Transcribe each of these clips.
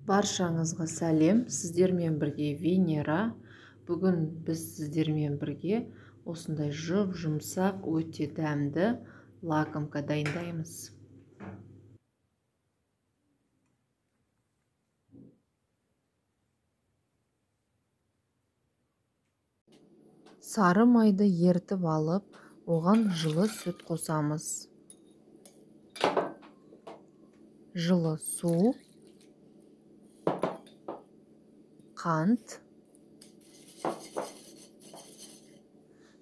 Баршаңызға сәлем, сіздермен бірге Венера. Бүгін біз сіздермен бірге осындай жұмсақ, өте дәмді лакомка дайындаймыз. Сары майды ертіп алып, оған жылы сүт қосамыз. Жылы су, қант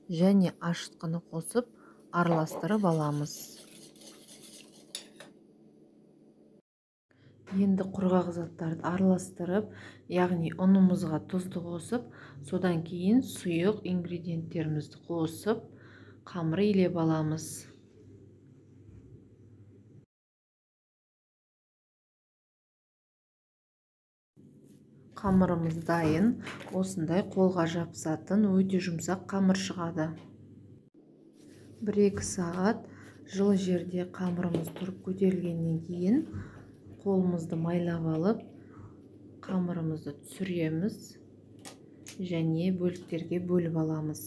және ашытқыны қосып араластырып аламыз. Енді құрғақ заттарды араластырып, яғни ұнымызға тұзды қосып, содан кейін сұйық ингредиенттерімізді қосып, қамыр илеп аламыз. Қамырымыз дайын, осындай қолға жабысатын өте жұмсақ қамыр шығады. 1-2 сағат жылы жерде қамырымыз тұрып көтерілгеннен кейін қолымызды майлап алып, қамырымызды түсіреміз және бөліктерге бөліп аламыз.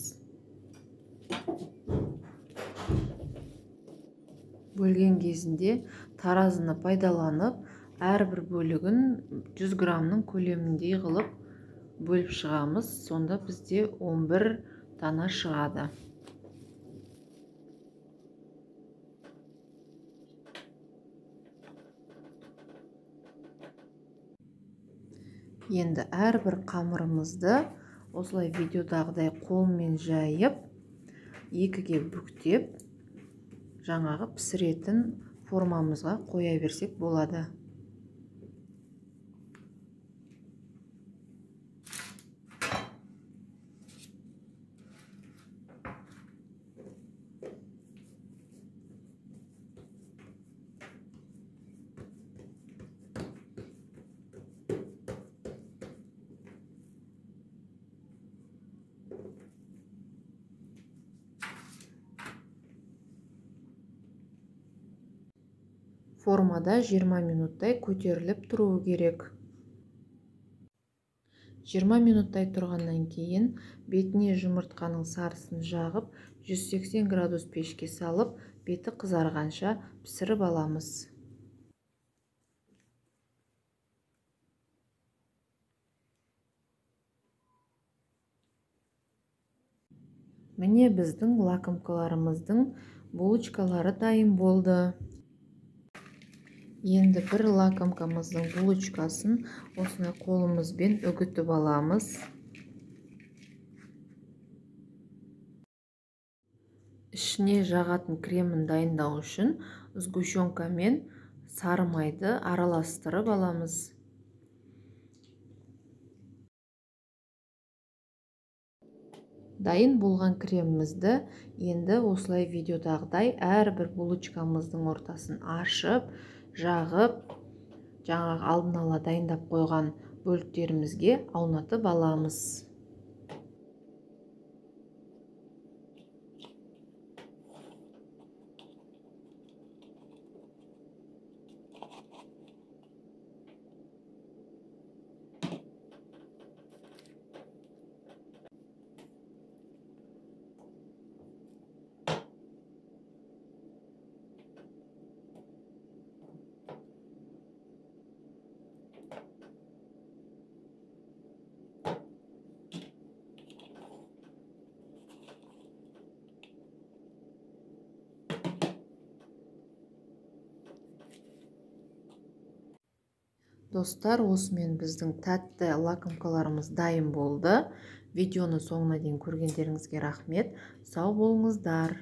Бөлген кезінде таразыны пайдаланып, әрбір бөлігін 100 грамның көлеміндей қылып бөліп шығамыз. Сонда бізде 11 дана шығады. Енді әрбір қамырымызды осылай видеодағыдай қолмен жайып, екіге бүктеп, жаңағы пісіретін формамызға қоя берсек болады. Формада 20 минуттай көтеріліп тұруы керек. 20 минуттай тұрғаннан кейін бетіне жұмыртқаның сарысын жағып, 180 градус пешке салып, беті қызарғанша пісіріп аламыз. Міне біздің лакомкаларымыздың булочкалары дайын болды. Енді бір лакомкамыздың булочкасын осындай қолымызбен үгітіп аламыз. Ішіне жағатын кремін дайындау үшін сгущенка мен сары майды араластырып аламыз. Дайын болған кремімізді енді осылай видеодағыдай әрбір булочкамыздың ортасын ашып, жағып, жаңағы алдын ала дайындап қойған бөліктерімізге аунатып аламыз. Достар, осымен біздің тәтті лакомкаларымыз дайын болды. Видеоны соңына дейін көргендеріңізге рахмет. Сау болыңыздар.